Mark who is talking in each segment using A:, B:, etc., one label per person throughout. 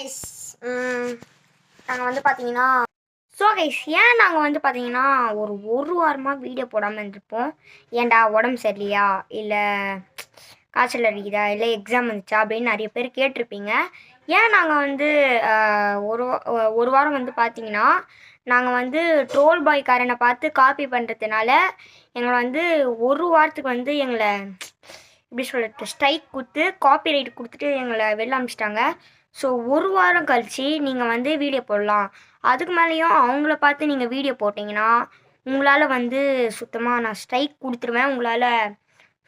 A: Guys நாங்கள் வந்து பார்த்தீங்கன்னா ஏன் நாங்கள் வந்து பார்த்தீங்கன்னா ஒரு வாரமாக வீடியோ போடாமல் இருந்திருப்போம். ஏன்டா உடம்பு சரியில்லையா, இல்லை காய்ச்சல் அடிக்குதா, இல்லை எக்ஸாம் வந்துச்சா அப்படின்னு நிறைய பேர் கேட்டிருப்பீங்க. ஏன் நாங்கள் வந்து ஒரு வாரம் வந்து பார்த்தீங்கன்னா நாங்கள் வந்து ட்ரோல் பாய்க்காரனை பார்த்து காப்பி பண்ணுறதுனால எங்களை வந்து ஒரு வாரத்துக்கு வந்து எங்களை எப்படி சொல்கிறது ஸ்ட்ரைக் கொடுத்து காப்பி ரைட் கொடுத்துட்டு எங்களை வெளில அனுப்பிச்சிட்டாங்க. ஸோ ஒரு வாரம் கழித்து நீங்கள் வந்து வீடியோ போடலாம். அதுக்கு மேலேயும் அவங்கள பார்த்து நீங்கள் வீடியோ போட்டிங்கன்னா உங்களால் வந்து சுத்தமாக நான் ஸ்ட்ரைக் கொடுத்துருவேன். உங்களால்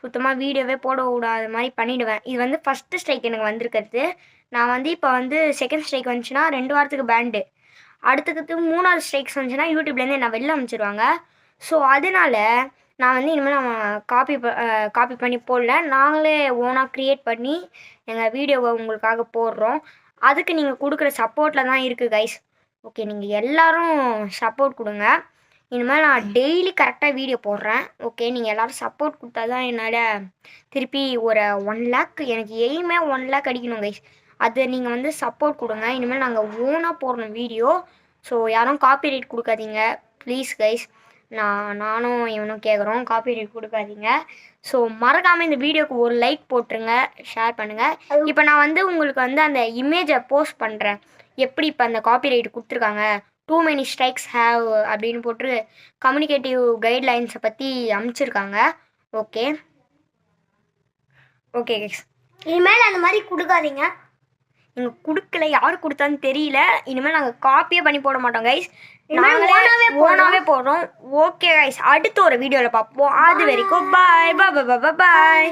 A: சுத்தமாக வீடியோவே போட விடாத மாதிரி பண்ணிவிடுவேன். இது வந்து ஃபஸ்ட்டு ஸ்ட்ரைக் எனக்கு வந்திருக்கிறது. நான் வந்து இப்போ வந்து செகண்ட் ஸ்ட்ரைக் வந்துச்சுன்னா 2 வாரத்துக்கு பேண்டு, அடுத்ததுக்கு 3வது ஸ்ட்ரைக்ஸ் வந்துச்சுன்னா யூடியூப்லேருந்து என்னை வெளில அனுப்பிச்சிடுவாங்க. ஸோ அதனால் நான் வந்து இனிமேல் நான் காப்பி பண்ணி போடல, நாங்களே ஓனாக க்ரியேட் பண்ணி எங்கள் வீடியோவை உங்களுக்காக போடுறோம். அதுக்கு நீங்கள் கொடுக்குற சப்போர்ட்டில் தான் இருக்குது கைஸ். ஓகே, நீங்கள் எல்லோரும் சப்போர்ட் கொடுங்க. இனிமேல் நான் டெய்லி கரெக்டாக வீடியோ போடுறேன். ஓகே, நீங்கள் எல்லோரும் சப்போர்ட் கொடுத்தா தான் என்னால் திருப்பி ஒரு 1 லேக், எனக்கு எய்மே 1 லேக் அடிக்கணும் கைஸ். அது நீங்கள் வந்து சப்போர்ட் கொடுங்க. இனிமேல் நாங்கள் ஓனாக போடணும் வீடியோ. ஸோ யாரும் காப்பி ரைட் கொடுக்காதீங்க ப்ளீஸ் கைஸ். நானும் இவனும் கேட்குறோம், காப்பி ரைட் கொடுக்காதீங்க. ஸோ மறக்காமல் இந்த வீடியோக்கு ஒரு லைக் போட்டுருங்க, ஷேர் பண்ணுங்கள். இப்போ நான் வந்து உங்களுக்கு வந்து அந்த இமேஜை போஸ்ட் பண்ணுறேன். எப்படி இப்போ அந்த காப்பி ரைட் கொடுத்துருக்காங்க, டூ மெனி ஸ்ட்ரைக்ஸ் ஹேவ் அப்படின்னு போட்டு கம்யூனிகேட்டிவ் கைட்லைன்ஸை பற்றி அனுப்பிச்சிருக்காங்க. ஓகே ஓகே கைஸ்,
B: இனிமேல் அந்த மாதிரி கொடுக்காதீங்க.
A: நீங்கள் கொடுக்கல, யார் கொடுத்தான்னு தெரியல. இனிமேல் நாங்கள் காப்பியே பண்ணி போட மாட்டோம் கைஸ், நாங்களே ஓனாவே போடுறோம். ஓகே கைஸ், அடுத்த ஒரு வீடியோவில் பார்ப்போம். அது வரைக்கும் பாய் பாய் பாய் பாய்.